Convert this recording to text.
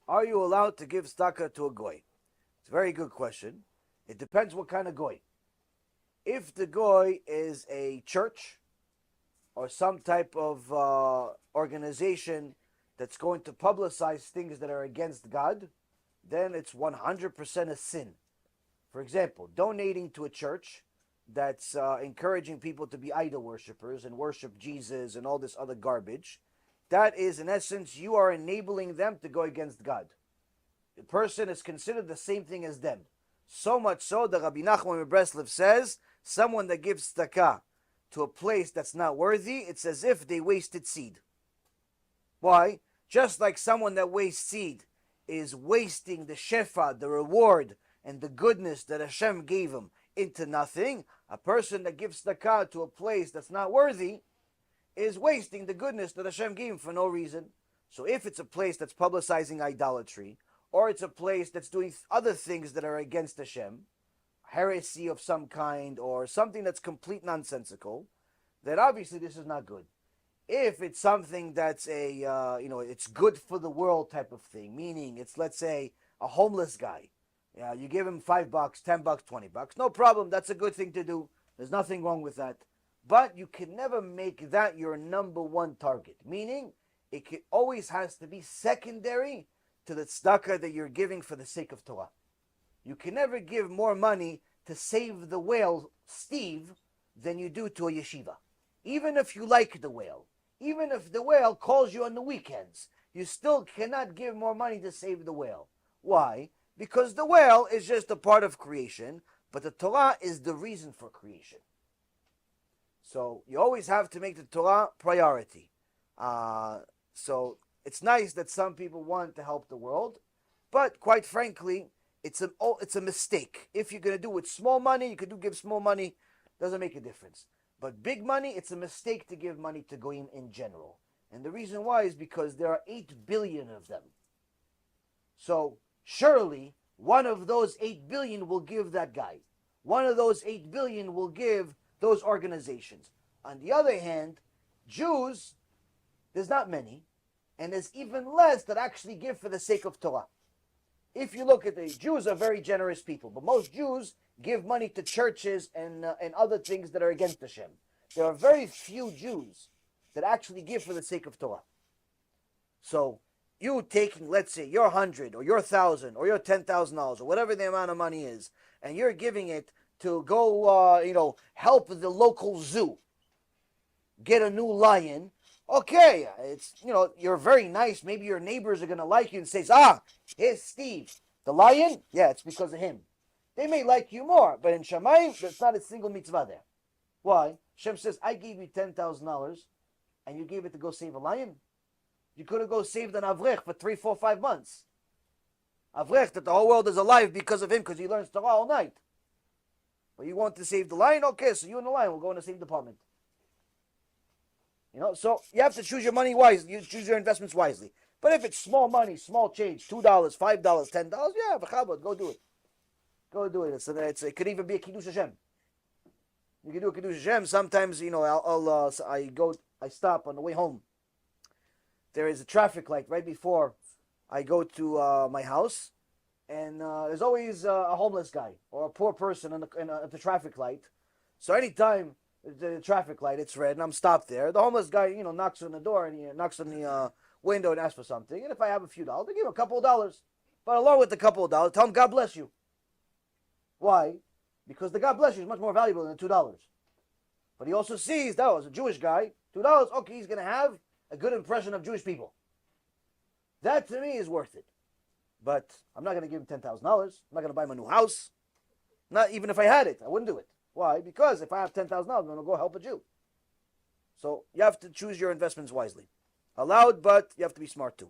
Are you allowed to give tzedakah to a goy? It's a very good question. It depends what kind of goy. If the goy is a church or some type of organization that's going to publicize things that are against God, then it's 100% a sin. For example, donating to a church that's encouraging people to be idol worshippers and worship Jesus and all this other garbage, that is, in essence, you are enabling them to go against God. The person is considered the same thing as them. So much so that Rabbi Nachman of Breslev says, someone that gives tzedakah to a place that's not worthy, it's as if they wasted seed. Why? Just like someone that wastes seed is wasting the shefa, the reward, and the goodness that Hashem gave him into nothing, a person that gives tzedakah to a place that's not worthy is wasting the goodness that Hashem gave him for no reason. So if it's a place that's publicizing idolatry, or it's a place that's doing other things that are against Hashem, heresy of some kind, or something that's complete nonsensical, then obviously this is not good. If it's something that's it's good for the world type of thing, meaning it's, let's say, a homeless guy. You give him $5, $10, $20, no problem. That's a good thing to do. There's nothing wrong with that. But you can never make that your number one target. Meaning, always has to be secondary to the tzedakah that you're giving for the sake of Torah. You can never give more money to save the whale, Steve, than you do to a yeshiva. Even if you like the whale, even if the whale calls you on the weekends, you still cannot give more money to save the whale. Why? Because the whale is just a part of creation, but the Torah is the reason for creation. So you always have to make the Torah priority. So it's nice that some people want to help the world, but quite frankly, it's a mistake. If you're going to do it with small money, you could give small money, doesn't make a difference. But big money, it's a mistake to give money to goyim in general. And the reason why is because there are 8 billion of them. So surely one of those 8 billion will give that guy. One of those 8 billion will give those organizations. On the other hand, Jews, there's not many, and there's even less that actually give for the sake of Torah. If you look at the Jews, are very generous people, but most Jews give money to churches and other things that are against Hashem. There are very few Jews that actually give for the sake of Torah. So you taking, let's say, your 100 or your 1,000 or your $10,000 or whatever the amount of money is, and you're giving it to go, help the local zoo get a new lion. Okay, it's, you're very nice. Maybe your neighbors are going to like you and say, here's Steve. The lion? Yeah, it's because of him. They may like you more, but in Shamayim, there's not a single mitzvah there. Why? Hashem says, I gave you $10,000 and you gave it to go save a lion? You could have go saved an Avrech for 3, 4, 5 months. Avrech, that the whole world is alive because of him, because he learns Torah all night. But you want to save the lion? Okay, so you and the lion will go in the same department. So you have to choose your money wisely. You choose your investments wisely. But if it's small money, small change, $2, $5, $10, yeah, v'chabod, go do it. Go do it. It could even be a Kiddush Hashem. You can do a Kiddush Hashem. Sometimes, I stop on the way home. There is a traffic light right before I go to my house. And there's always a homeless guy or a poor person at the traffic light. So anytime the traffic light, it's red, and I'm stopped there, the homeless guy, knocks on the door, and he knocks on the window and asks for something. And if I have a few dollars, I give him a couple of dollars. But along with the couple of dollars, tell him, God bless you. Why? Because the God bless you is much more valuable than the $2. But he also sees, that was a Jewish guy, $2, okay, he's going to have a good impression of Jewish people. That, to me, is worth it. But I'm not going to give him $10,000. I'm not going to buy him a new house. Not even if I had it, I wouldn't do it. Why? Because if I have $10,000, I'm going to go help a Jew. So you have to choose your investments wisely. Allowed, but you have to be smart too.